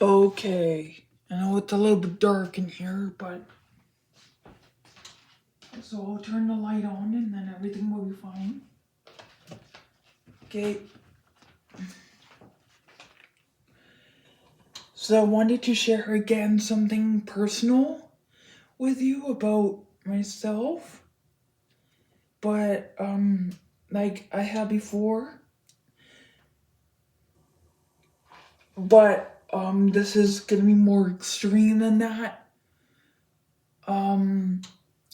Okay, I know it's a little bit dark in here, but so I'll turn the light on and then everything will be fine. Okay. So I wanted to share again something personal with you about myself, but like I had before, but this is gonna be more extreme than that. Um,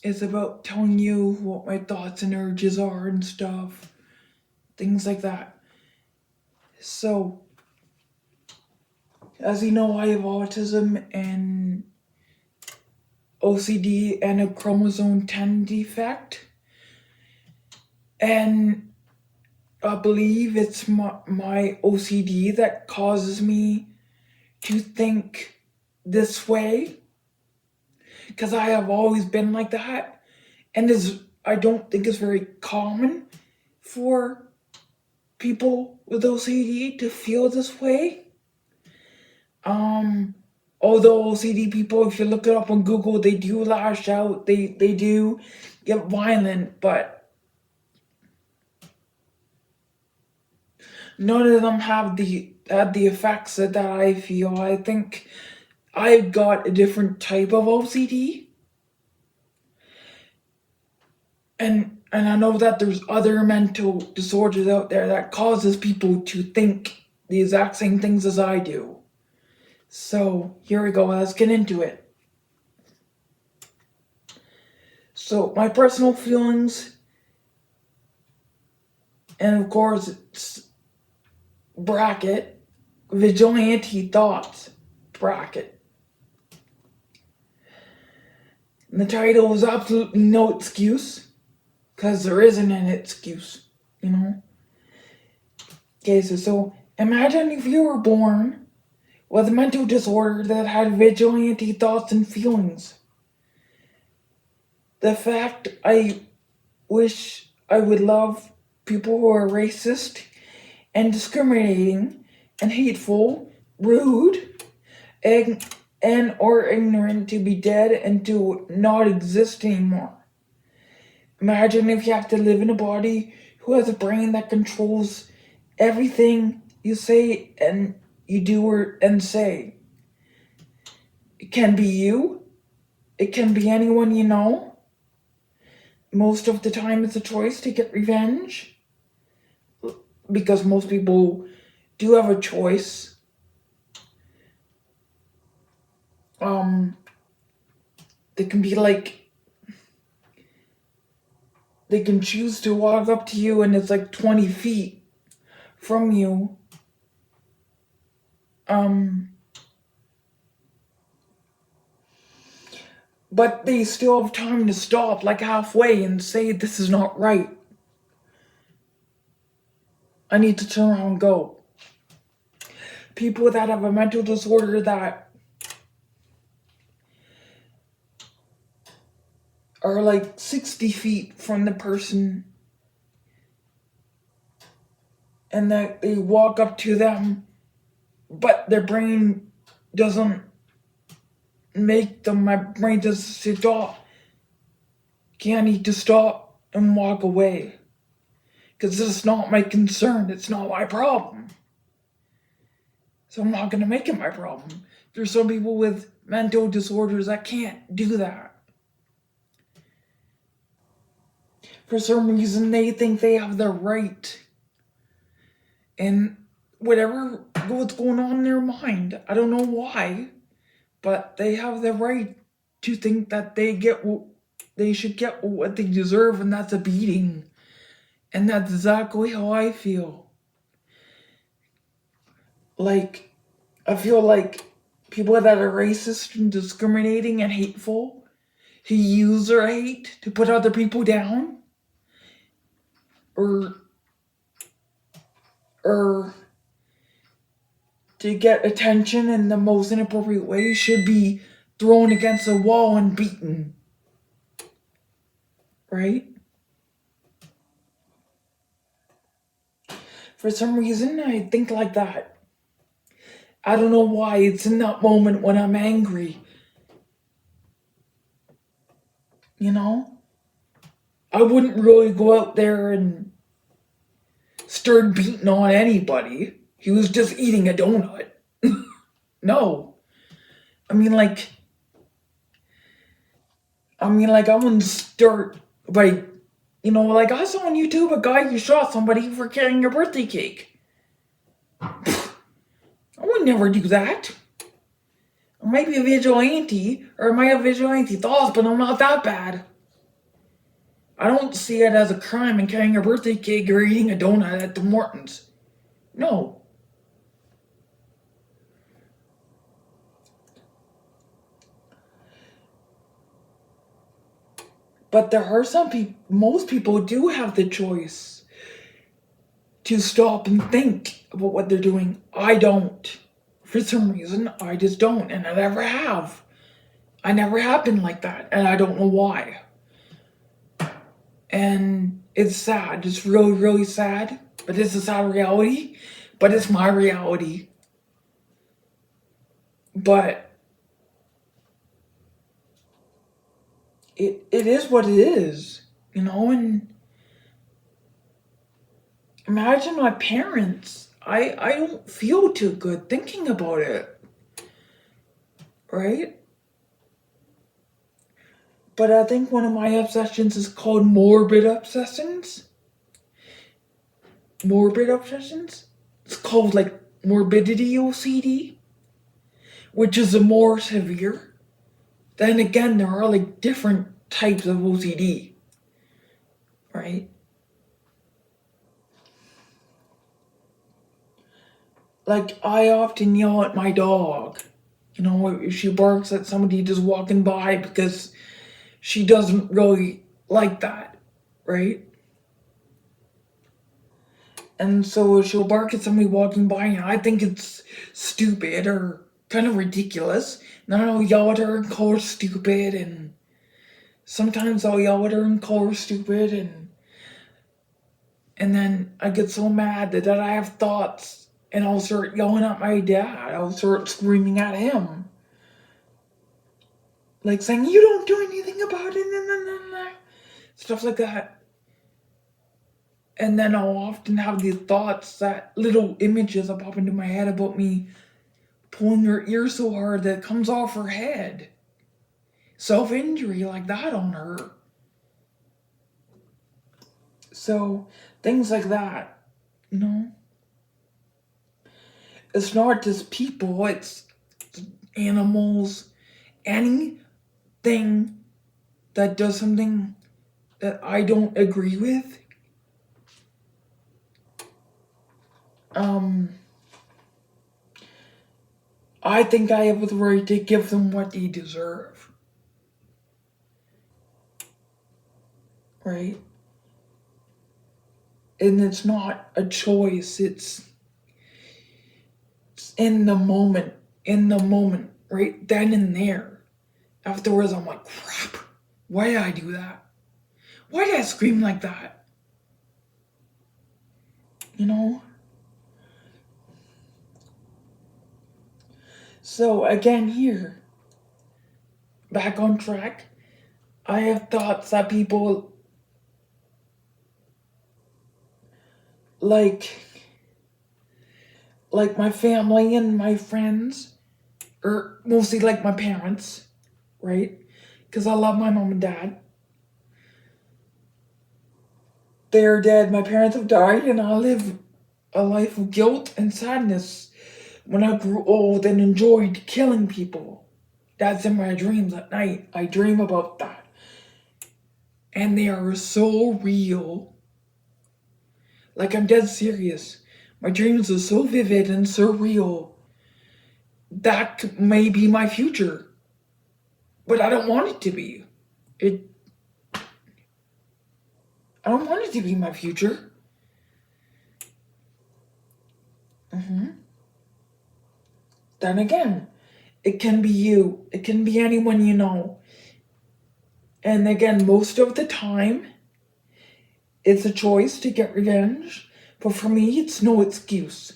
it's about telling you what my thoughts and urges are and stuff, things like that. So, as you know, I have autism and OCD and a chromosome 10 defect. And I believe it's my OCD that causes me to think this way. Because I have always been like that. And I don't think it's very common for people with OCD to feel this way. Although OCD people, if you look it up on Google, they do lash out, they do get violent, but none of them have the effects that I feel. I think I've got a different type of OCD, and I know that there's other mental disorders out there that causes people to think the exact same things as I do. So here we go. Let's get into it. So my personal feelings, and of course it's bracket, vigilante thoughts, bracket. And the title is absolutely no excuse, because there isn't an excuse, you know? Okay, so imagine if you were born with a mental disorder that had vigilante thoughts and feelings. The fact I wish I would love people who are racist and discriminating and hateful, rude, and or ignorant to be dead and to not exist anymore. Imagine if you have to live in a body who has a brain that controls everything you say and you do and say. It can be you. It can be anyone you know. Most of the time it's a choice to get revenge, because most people do have a choice. They can be like, they can choose to walk up to you and it's like 20 feet from you. But they still have time to stop like halfway and say, this is not right. I need to turn around and go. People that have a mental disorder that are like 60 feet from the person and that they walk up to them, but their brain doesn't make them, my brain doesn't stop. I need to stop and walk away. Because this is not my concern. It's not my problem. So I'm not going to make it my problem. There's some people with mental disorders that can't do that. For some reason, they think they have the right. And what's going on in their mind, I don't know why, but they have the right to think that they should get what they deserve, and that's a beating. And that's exactly how I feel. Like, I feel like people that are racist and discriminating and hateful, who use their hate to put other people down, or to get attention in the most inappropriate way, should be thrown against a wall and beaten. Right? For some reason, I think like that. I don't know why it's in that moment when I'm angry. You know? I wouldn't really go out there and start beating on anybody. He was just eating a donut. No. I mean, like, I wouldn't start by, like I saw on YouTube a guy who shot somebody for carrying a birthday cake. I would never do that. I might be a vigilante, or I might have vigilante thoughts, but I'm not that bad. I don't see it as a crime in carrying a birthday cake or eating a donut at the Mortons. No. But there are some people, most people do have the choice to stop and think about what they're doing. I don't. For some reason, I just don't, and I never have. I never have been like that, and I don't know why. And it's sad. It's really, really sad. But it's a sad reality. But it's my reality. But it is what it is, and imagine my parents. I don't feel too good thinking about it. Right? But I think one of my obsessions is called morbid obsessions. Morbid obsessions? It's called like morbidity OCD, which is a more severe. Then again, there are like different types of OCD, right? Like, I often yell at my dog, if she barks at somebody just walking by because she doesn't really like that, right? And so she'll bark at somebody walking by, and I think it's stupid or kind of ridiculous. And then I'll yell at her and call her stupid, and sometimes I'll yell at her and call her stupid, and then I get so mad that I have thoughts, and I'll start yelling at my dad. I'll start screaming at him. Like saying, "You don't do anything about it," stuff like that. And then I'll often have these thoughts, that little images that pop into my head about me pulling her ear so hard that it comes off her head. Self-injury like that on her. So, things like that, It's not just people, it's animals, anything that does something that I don't agree with. I think I have the right to give them what they deserve. Right? And it's not a choice, it's in the moment, right then and there. Afterwards, I'm like, crap, why did I do that? Why did I scream like that? So again here, back on track, I have thoughts that people like my family and my friends, or mostly like my parents, right? Because I love my mom and dad. They're dead. My parents have died, and I live a life of guilt and sadness when I grew old and enjoyed killing people. That's in my dreams at night. I dream about that. And they are so real. Like, I'm dead serious. My dreams are so vivid and so real. That may be my future. But I don't want it to be. I don't want it to be my future. Then again, it can be you. It can be anyone you know. And again, most of the time, it's a choice to get revenge. But for me, it's no excuse.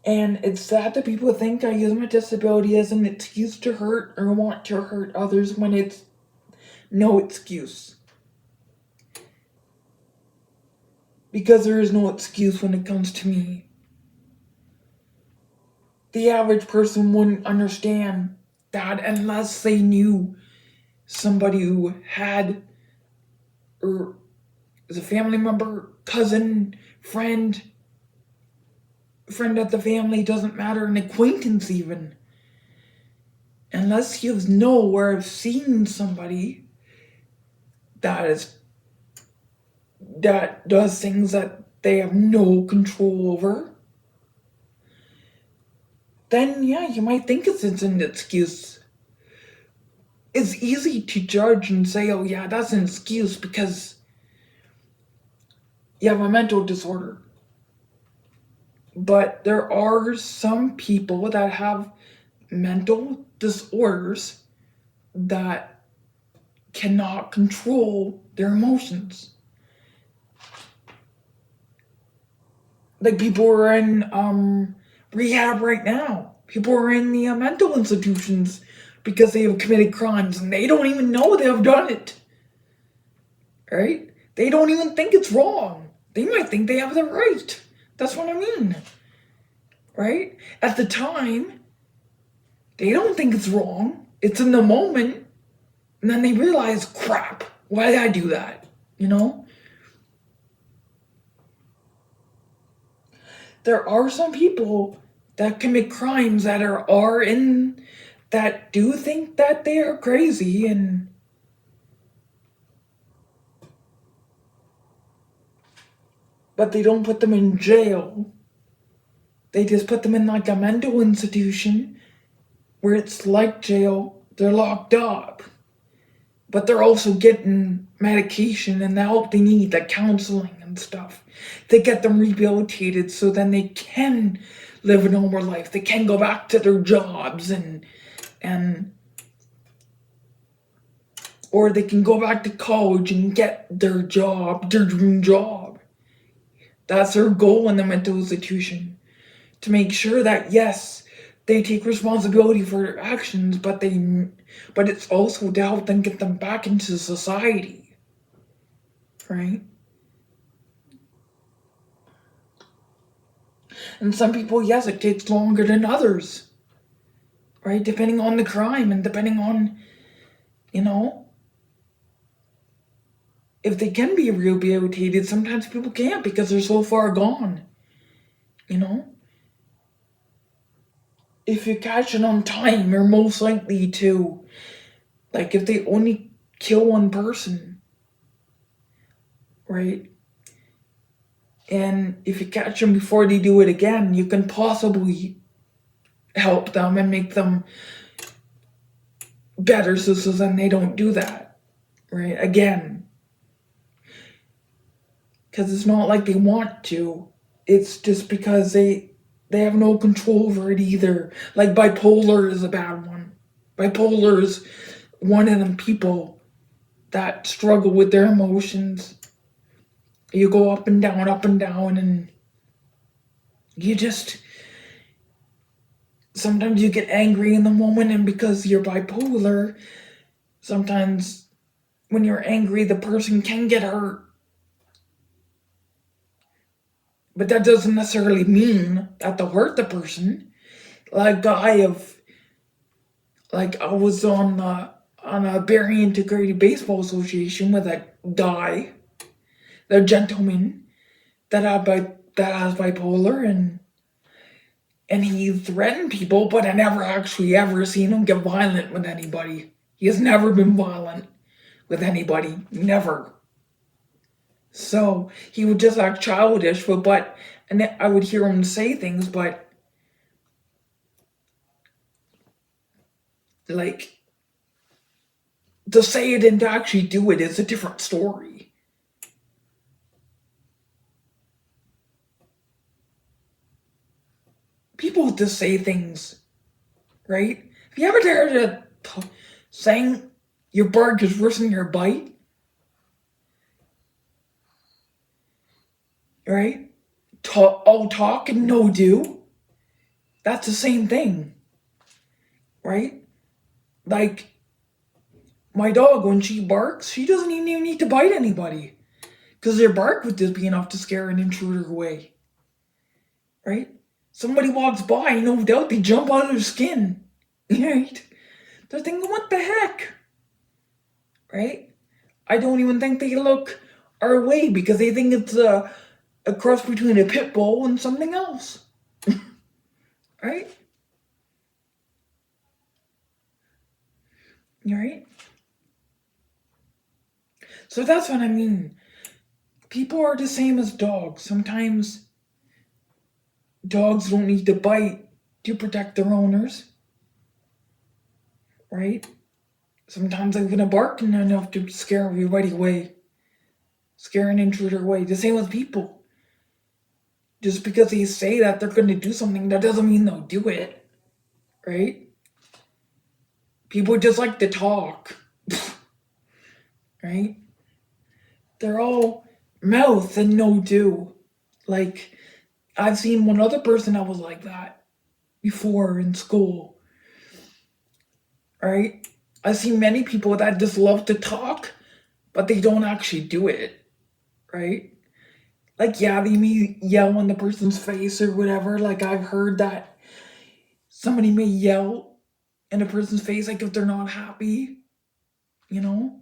And it's sad that people think I use my disability as an excuse to hurt or want to hurt others when it's no excuse. Because there is no excuse when it comes to me. The average person wouldn't understand that unless they knew somebody who had, or is a family member, cousin, friend of the family, doesn't matter, an acquaintance even. Unless you know or have seen somebody that does things that they have no control over, then yeah, you might think it's an excuse. It's easy to judge and say, oh yeah, that's an excuse because you have a mental disorder. But there are some people that have mental disorders that cannot control their emotions. Like people are in rehab right now. People are in the mental institutions because they have committed crimes and they don't even know they have done it. Right? They don't even think it's wrong. They might think they have the right. That's what I mean. Right? At the time, they don't think it's wrong. It's in the moment. And then they realize, crap, why did I do that? You know? There are some people that commit crimes that are in, that do think that they are crazy, and but they don't put them in jail. They just put them in like a mental institution where it's like jail. They're locked up. But they're also getting medication and the help they need, like counseling and stuff. They get them rehabilitated so then they can live a normal life. They can go back to their jobs and or they can go back to college and get their job, their dream job. That's their goal in the mental institution. To make sure that yes, they take responsibility for their actions, but it's also to help them get them back into society. Right? And some people, yes, it takes longer than others. Right? Depending on the crime and depending on, you know, if they can be rehabilitated, sometimes people can't because they're so far gone. You know? If you catch it on time, you're most likely to, like, if they only kill one person, right? And if you catch them before they do it again, you can possibly help them and make them better so then they don't do that, right? Again. Because it's not like they want to. It's just because they have no control over it either. Like bipolar is a bad one. Bipolar is one of them people that struggle with their emotions. You go up and down, and you just sometimes you get angry in the moment, and because you're bipolar, sometimes when you're angry, the person can get hurt. But that doesn't necessarily mean that they'll hurt the person. Like I was on a Barry Integrated Baseball Association with a guy, a gentleman that has bipolar, and he threatened people, but I never actually ever seen him get violent with anybody. He has never been violent with anybody, never. So he would just act childish, and I would hear him say things, but like to say it and to actually do it is a different story. People just say things, right? Have you ever heard of saying your bark is worse than your bite? Right? All talk and no do. That's the same thing, right? Like, my dog, when she barks, she doesn't even need to bite anybody. Because their bark would just be enough to scare an intruder away, right? Somebody walks by, no doubt they jump out of their skin, right? They're thinking, what the heck, right? I don't even think they look our way because they think it's a cross between a pit bull and something else, right? Right? So that's what I mean. People are the same as dogs. Sometimes dogs don't need to bite to protect their owners, right? Sometimes they're gonna bark enough to scare everybody away, scare an intruder away. The same with people. Just because they say that they're gonna do something, that doesn't mean they'll do it, right? People just like to talk, right? They're all mouth and no do. Like, I've seen one other person that was like that before in school, right? I've seen many people that just love to talk, but they don't actually do it, right? Like, yeah, they may yell in the person's face or whatever. Like, I've heard that somebody may yell in a person's face, like, if they're not happy, you know?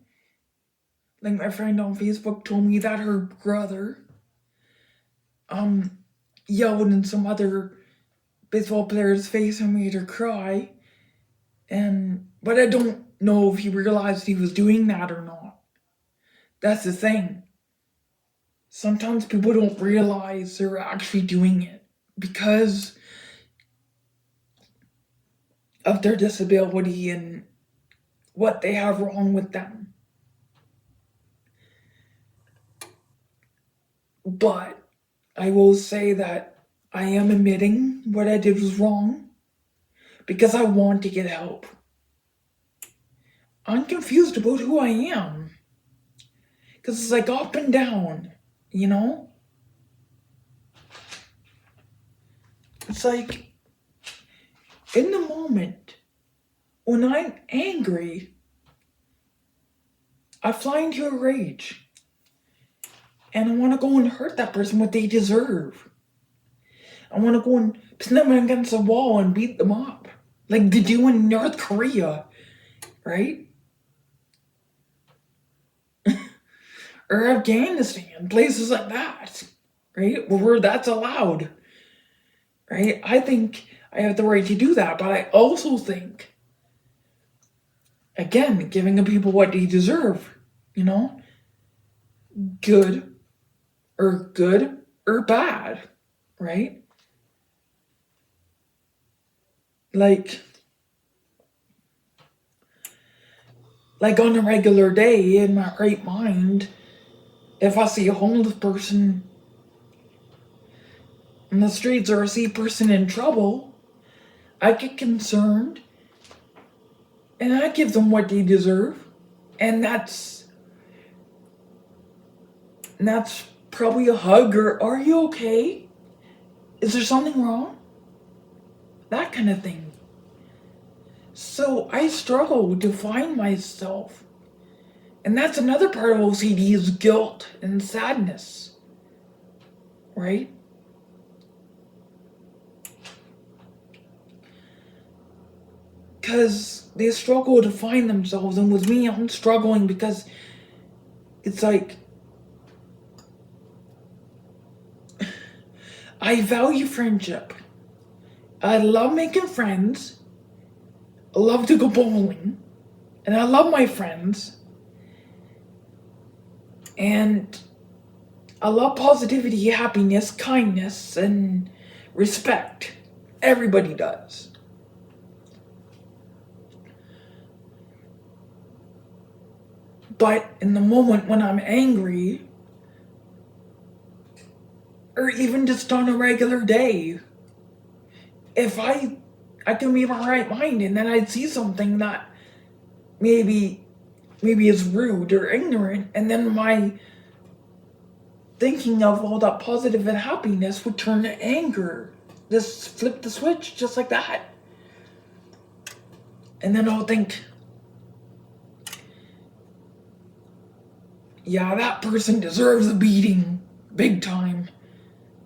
Like, my friend on Facebook told me that her brother, yelled in some other baseball player's face and made her cry. But I don't know if he realized he was doing that or not. That's the thing. Sometimes people don't realize they're actually doing it because of their disability and what they have wrong with them. But I will say that I am admitting what I did was wrong because I want to get help. I'm confused about who I am because it's like up and down, you know? It's like in the moment when I'm angry, I fly into a rage and I want to go and hurt that person what they deserve. I want to go and pin them against a wall and beat them up like they do in North Korea, right? Or Afghanistan, places like that, right? Where that's allowed, right? I think I have the right to do that, but I also think, again, giving the people what they deserve, you know? Good or bad, right? Like on a regular day in my right mind, if I see a homeless person in the streets or I see a person in trouble, I get concerned and I give them what they deserve. And that's probably a hug or are you okay? Is there something wrong? That kind of thing. So I struggle to find myself. And that's another part of OCD is guilt and sadness. Right? Because they struggle to find themselves, and with me, I'm struggling because it's like I value friendship. I love making friends. I love to go bowling. And I love my friends. And I love positivity, happiness, kindness, and respect. Everybody does. But in the moment when I'm angry, or even just on a regular day, if I can be in my right mind and then I'd see something that maybe is rude or ignorant, and then my thinking of all that positive and happiness would turn to anger. just flip the switch just like that. And then I'll think, yeah, that person deserves a beating. Big time.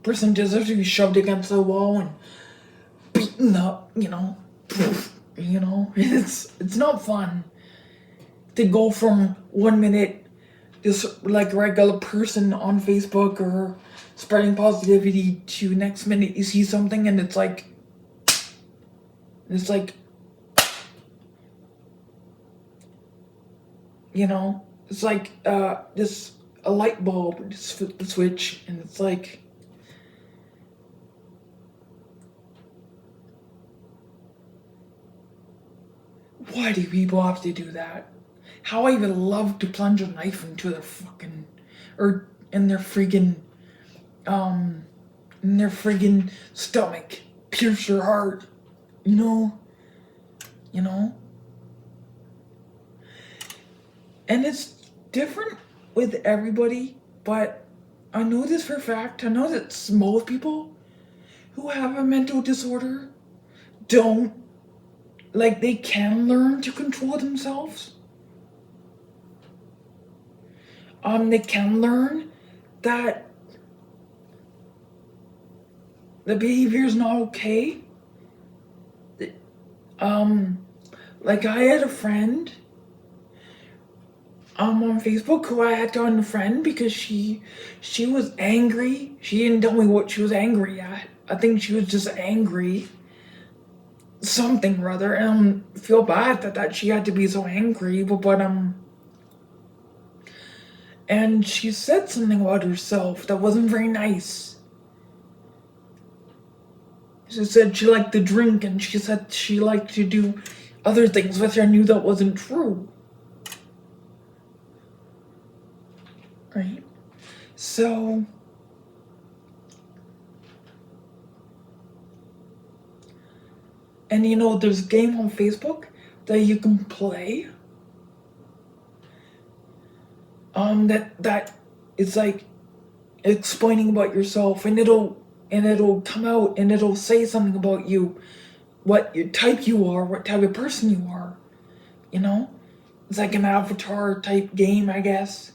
Person deserves to be shoved against the wall and beaten up, you know. It's not fun to go from 1 minute just like a regular person on Facebook or spreading positivity to next minute you see something and it's like it's like just a light bulb just flip the switch and it's like, why do people have to do that? How I would love to plunge a knife into their fucking, or in their friggin' stomach, pierce their heart, you know. And it's different with everybody, but I know this for a fact. I know that most people who have a mental disorder don't, like, they can learn to control themselves. They can learn that the behavior is not okay. Like I had a friend on Facebook who I had to unfriend because she was angry. She didn't tell me what she was angry at. I think she was just angry. Something rather. And I feel bad that she had to be so angry, but and she said something about herself that wasn't very nice. She said she liked to drink and she said she liked to do other things, which I knew that wasn't true. Right? So, and there's a game on Facebook that you can play. That it's like explaining about yourself, and it'll come out and it'll say something about you, what type you are, what type of person you are. It's like an avatar type game, I guess.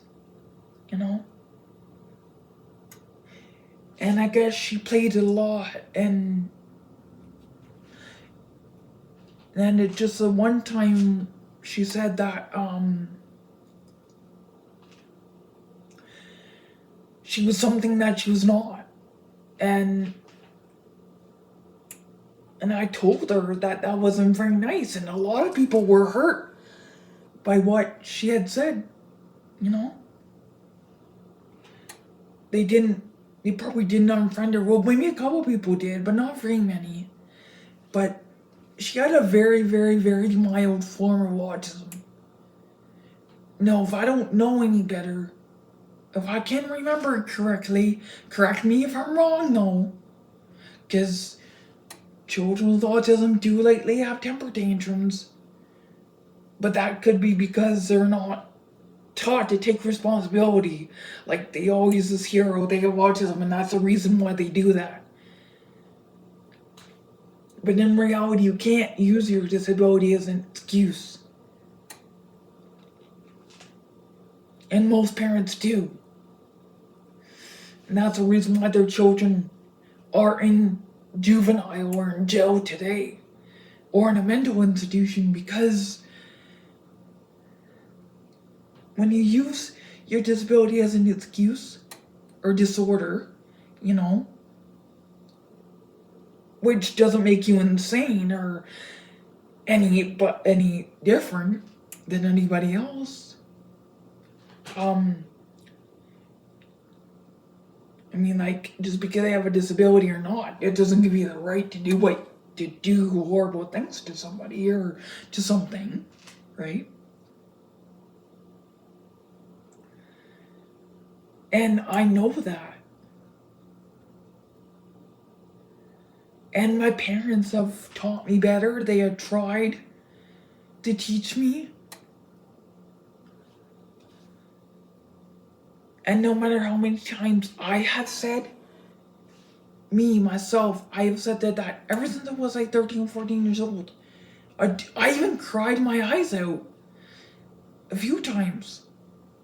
And I guess she played it a lot, and then it just the one time she said that she was something that she was not, and I told her that wasn't very nice, and a lot of people were hurt by what she had said. They probably didn't unfriend her. Well, maybe a couple people did, but not very many. But she had a very, very, very mild form of autism. No, if I don't know any better, if I can't remember correctly, correct me if I'm wrong though, because children with autism do lately have temper tantrums. But that could be because they're not taught to take responsibility. Like, they always this hero, they have autism, and that's the reason why they do that. But in reality, you can't use your disability as an excuse. And most parents do. And that's the reason why their children are in juvenile or in jail today, or in a mental institution, because when you use your disability as an excuse or disorder, which doesn't make you insane or any different than anybody else. Like, just because they have a disability or not, it doesn't give you the right to do horrible things to somebody or to something, right? And I know that. And my parents have taught me better. They have tried to teach me. And no matter how many times I have said myself, I have said that ever since I was like 13 or 14 years old. I even cried my eyes out a few times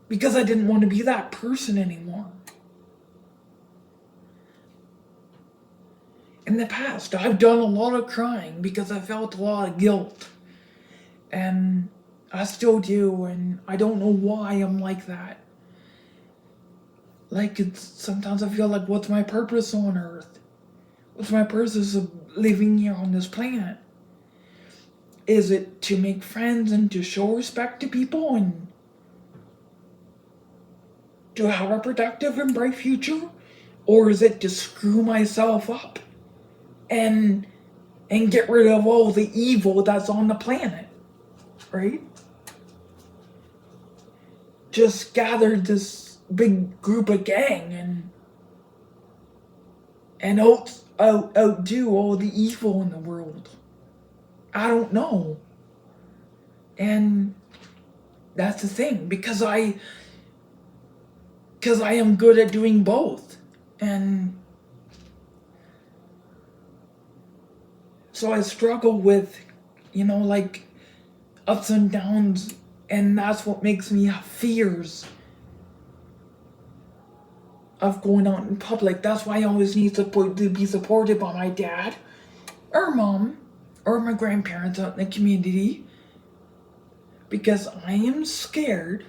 because I didn't want to be that person anymore. In the past, I've done a lot of crying because I felt a lot of guilt. And I still do, and I don't know why I'm like that. Like, sometimes I feel like, what's my purpose on Earth? What's my purpose of living here on this planet? Is it to make friends and to show respect to people and to have a productive and bright future? Or is it to screw myself up and get rid of all the evil that's on the planet? Right? Just gather this big group of gang and outdo all the evil in the world. I don't know. And that's the thing, because I am good at doing both. And so I struggle with, like, ups and downs, and that's what makes me have fears of going out in public. That's why I always need to be supported by my dad or mom or my grandparents out in the community, because I am scared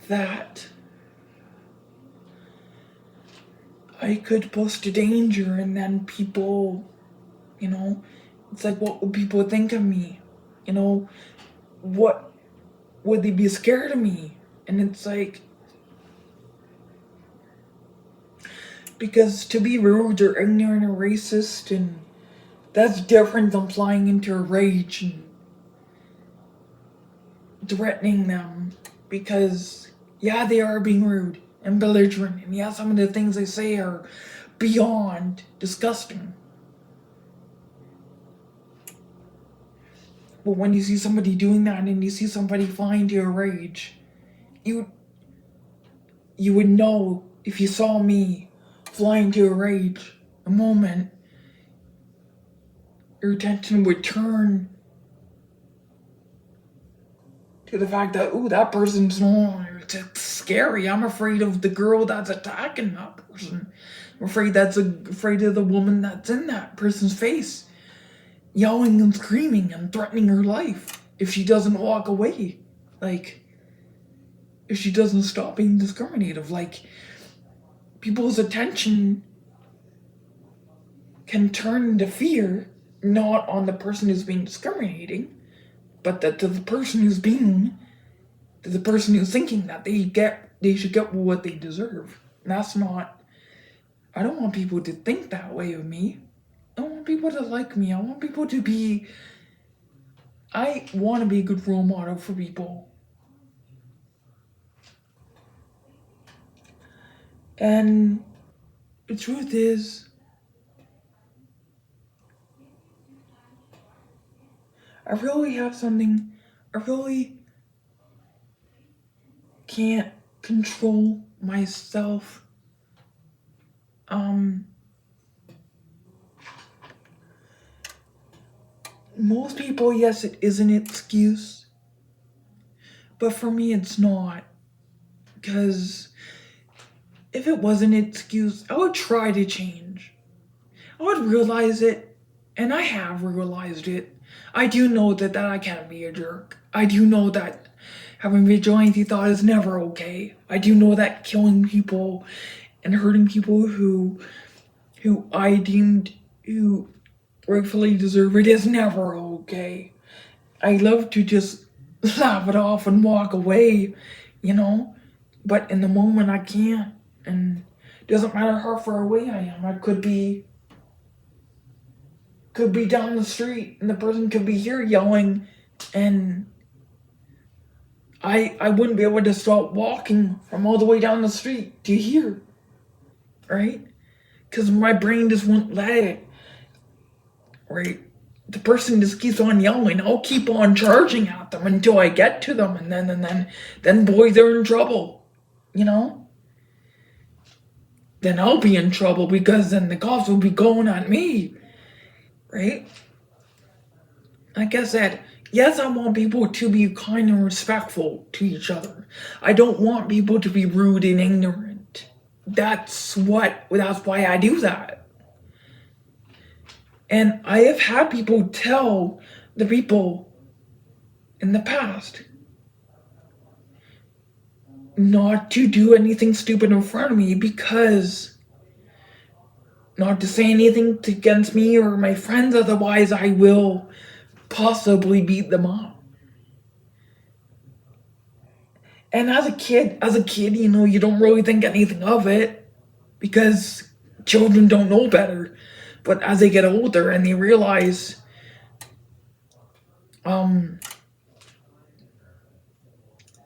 that I could pose a danger, and then people, it's like, what would people think of me? What would they be scared of me? And it's like, because to be rude or ignorant or racist, and that's different than flying into a rage and threatening them, because yeah, they are being rude and belligerent, and yeah, some of the things they say are beyond disgusting. But when you see somebody doing that and you see somebody flying to a rage, you would know, if you saw me flying to a rage a moment, your attention would turn to the fact that, ooh, that person's it's scary. I'm afraid of the girl that's attacking that person. I'm afraid of the woman that's in that person's face, yelling and screaming and threatening her life if she doesn't walk away. Like, if she doesn't stop being discriminative. Like, people's attention can turn into fear, not on the person who's being discriminating, but to the person who's thinking that they should get what they deserve. And that's not, I don't want people to think that way of me. I want people to like me. I want to be a good role model for people. And the truth is, I really can't control myself. Most people, yes, it is an excuse, but for me it's not, because if it was an excuse, I would try to change. I would realize it, and I have realized it. I do know that I can't be a jerk. I do know that having vigilante thought is never okay. I do know that killing people and hurting people who I deemed who rightfully deserve it is never okay. I love to just laugh it off and walk away, but in the moment I can't, and it doesn't matter how far away I am. I could be down the street and the person could be here yelling, and I wouldn't be able to stop walking from all the way down the street to here, right? Because my brain just won't let it, right? The person just keeps on yelling. I'll keep on charging at them until I get to them, and then boys are in trouble, then I'll be in trouble because then the cops will be going on me, right? Like I said, yes, I want people to be kind and respectful to each other. I don't want people to be rude and ignorant. That's why I do that. And I have had people tell the people in the past not to do anything stupid in front of me, because not to say anything against me or my friends, otherwise I will possibly beat them up. And as a kid, you know, you don't really think anything of it because children don't know better. But as they get older and they realize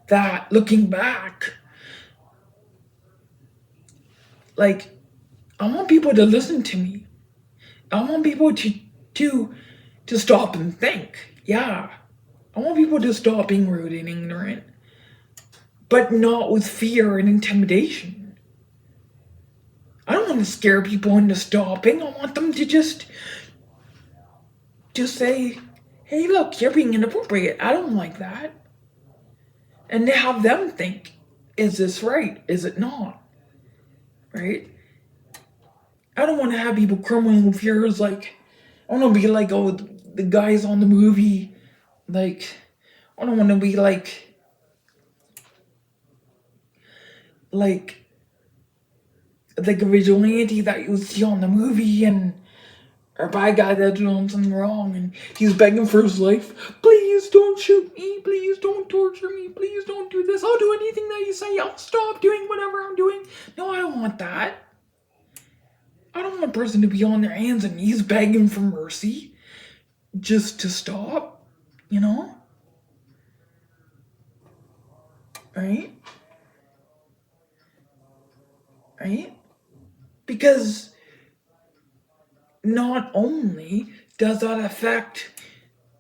that looking back, like, I want people to listen to me. I want people to stop and think. Yeah. I want people to stop being rude and ignorant, but not with fear and intimidation. I don't want to scare people into stopping. I want them to just say, hey, look, you're being inappropriate. I don't like that. And to have them think, is this right? Is it not? Right? I don't want to have people criminal fears like, I want to be like, oh, the guys on the movie. Like, I don't want to be like a vigilante that you see on the movie, and or bad guy that's doing something wrong and he's begging for his life. Please don't shoot me. Please don't torture me. Please don't do this. I'll do anything that you say. I'll stop doing whatever I'm doing. No, I don't want that. I don't want a person to be on their hands and knees begging for mercy just to stop, you know? Right? Right? Because not only does that affect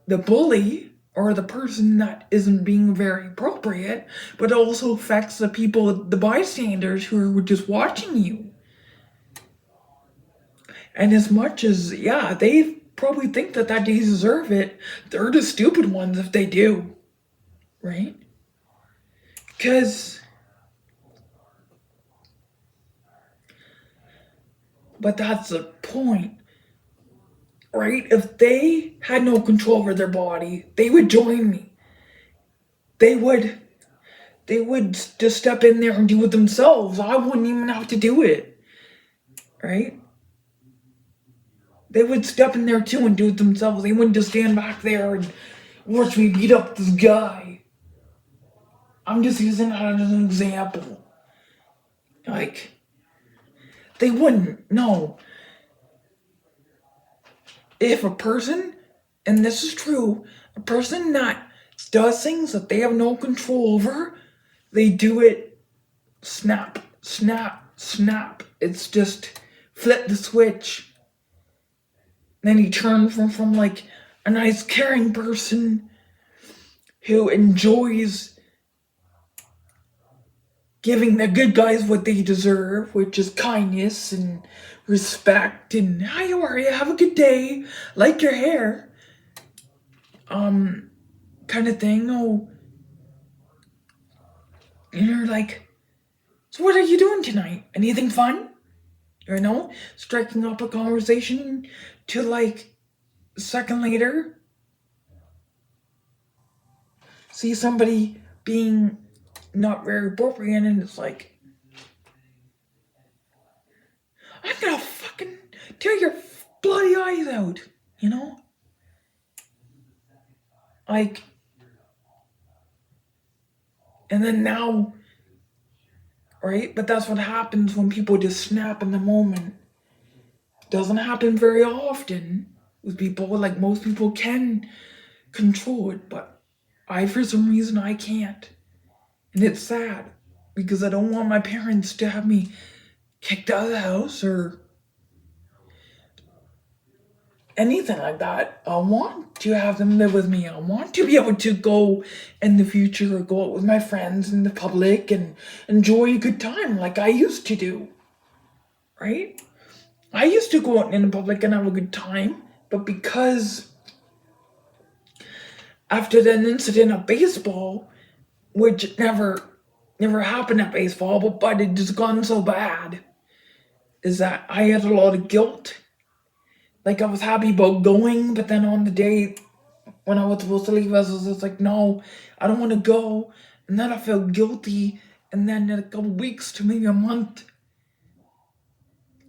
the bully or the person that isn't being very appropriate, but it also affects the people, the bystanders who are just watching you. And as much as, yeah, they probably think that they deserve it, they're the stupid ones if they do. Right? But that's the point. Right? If they had no control over their body, they would join me. They would just step in there and do it themselves. I wouldn't even have to do it. Right? They would step in there too and do it themselves. They wouldn't just stand back there and watch me beat up this guy. I'm just using that as an example. Like, they wouldn't. No. If a person, and this is true, a person that does things that they have no control over, they do it snap, snap, snap. It's just flip the switch. Then he turns from like a nice caring person who enjoys giving the good guys what they deserve, which is kindness and respect and how are you? Have a good day. Like your hair. Kind of thing. Oh, and you're like, so what are you doing tonight? Anything fun? You know, striking up a conversation to like a second later see somebody being not very appropriate and it's like, I'm gonna fucking tear your bloody eyes out, you know? Like, and then now, right? But that's what happens when people just snap in the moment. Doesn't happen very often with people. Like, most people can control it, but for some reason, I can't. And it's sad because I don't want my parents to have me kicked out of the house or anything like that. I want to have them live with me. I want to be able to go in the future or go out with my friends in the public and enjoy a good time like I used to do. right? I used to go out in public and have a good time, but because after that incident of baseball, which never happened at baseball, but it just gone so bad, is that I had a lot of guilt. Like I was happy about going, but then on the day when I was supposed to leave, I was just like, no, I don't want to go. And then I felt guilty. And then in a couple weeks to maybe a month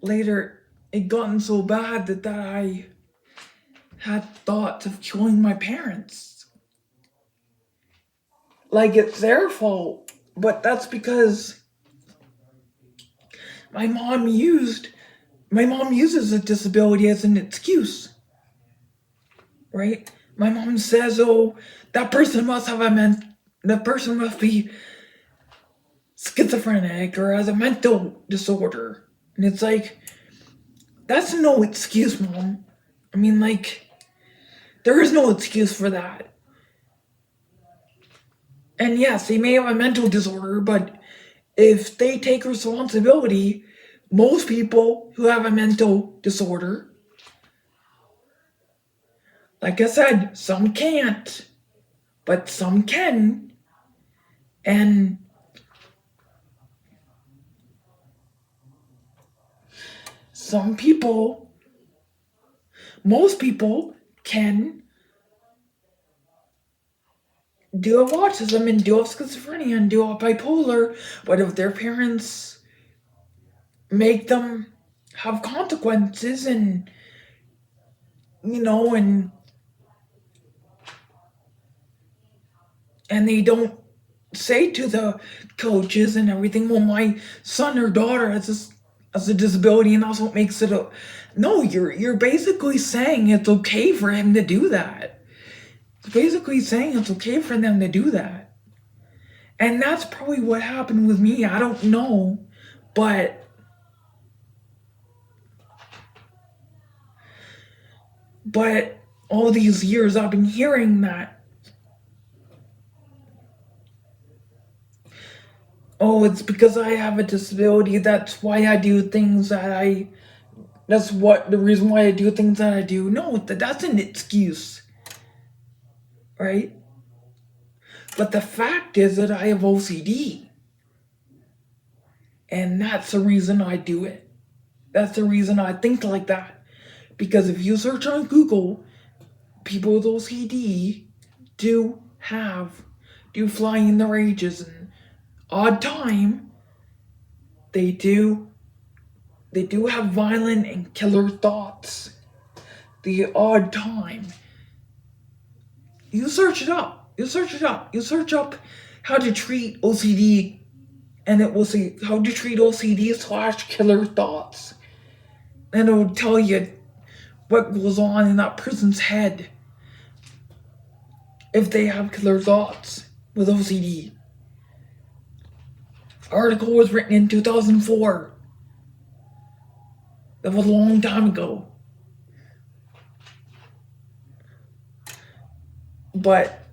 later, it gotten so bad that I had thoughts of killing my parents. Like it's their fault. But that's because my mom uses a disability as an excuse. Right? My mom says, oh, that person must be schizophrenic or has a mental disorder. And it's like, that's no excuse, Mom. I mean, like, there is no excuse for that. And yes, they may have a mental disorder, but if they take responsibility, most people who have a mental disorder, like I said, some can't, but some can. And most people can do have autism and do have schizophrenia and do have bipolar, but if their parents make them have consequences and and they don't say to the coaches and everything, well, my son or daughter has a disability and that's what makes it a no, you're basically saying it's okay for him to do that. It's basically saying it's okay for them to do that. And that's probably what happened with me. I don't know. But all these years I've been hearing that, oh, it's because I have a disability, that's why I do things that's what the reason why I do things that I do. No, that's an excuse. Right? But the fact is that I have OCD. And that's the reason I do it. That's the reason I think like that. Because if you search on Google, people with OCD do fly in their ages and odd time. They do have violent and killer thoughts. The odd time. You search it up. You search up how to treat OCD, and it will say how to treat OCD/killer thoughts. And it will tell you what goes on in that person's head if they have killer thoughts with OCD. Article was written in 2004. That was a long time ago. But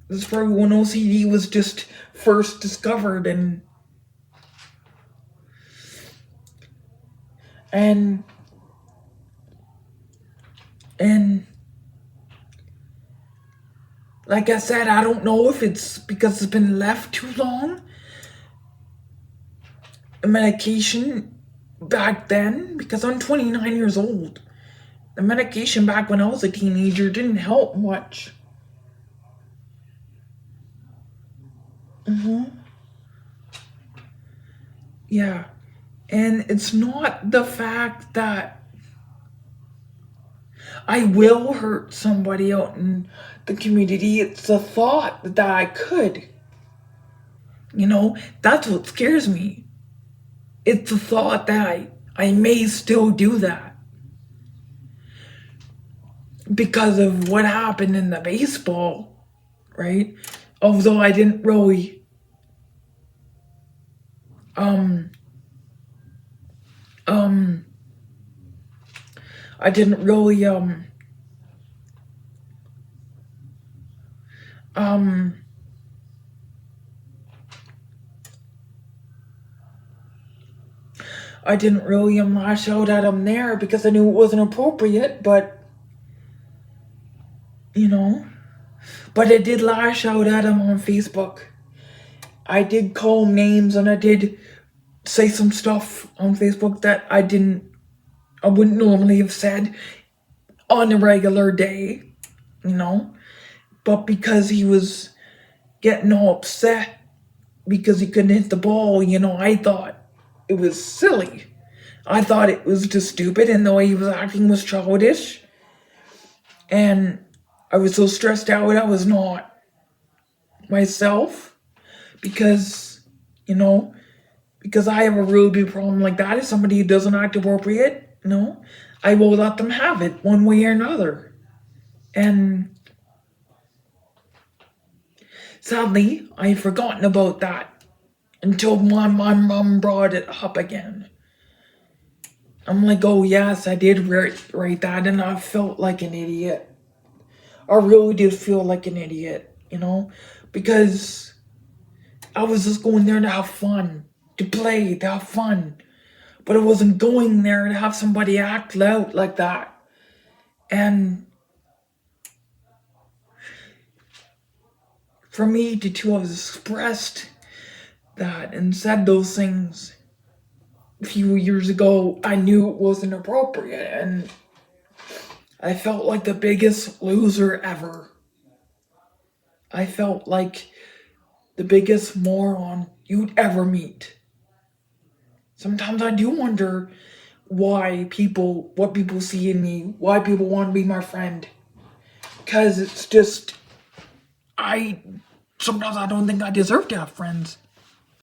this is probably when OCD was just first discovered and like I said, I don't know if it's because it's been left too long. A medication back then, because I'm 29 years old. The medication back when I was a teenager didn't help much. Yeah. And it's not the fact that I will hurt somebody out in the community. It's the thought that I could. That's what scares me. It's the thought that I may still do that. Because of what happened in the baseball, right? Although I didn't really I didn't really I didn't really lash out at him there because I knew it wasn't appropriate, but you know. But I did lash out at him on Facebook. I did call him names and I did say some stuff on Facebook that I wouldn't normally have said on a regular day, you know. But because he was getting all upset because he couldn't hit the ball, you know, I thought it was silly. I thought it was just stupid, and the way he was acting was childish. And I was so stressed out, I was not myself because, you know, because I have a really big problem like that. If somebody doesn't act appropriate, you know, I will let them have it one way or another. And sadly, I had forgotten about that until my mom brought it up again. I'm like, oh yes, I did write that, and I felt like an idiot. I really did feel like an idiot, you know, because I was just going there to have fun, to play, to have fun. But I wasn't going there to have somebody act out like that. And for me to have expressed that and said those things a few years ago, I knew it wasn't appropriate, and I felt like the biggest loser ever. I felt like the biggest moron you'd ever meet. Sometimes I do wonder what people see in me, why people want to be my friend. Because it's just, sometimes I don't think I deserve to have friends.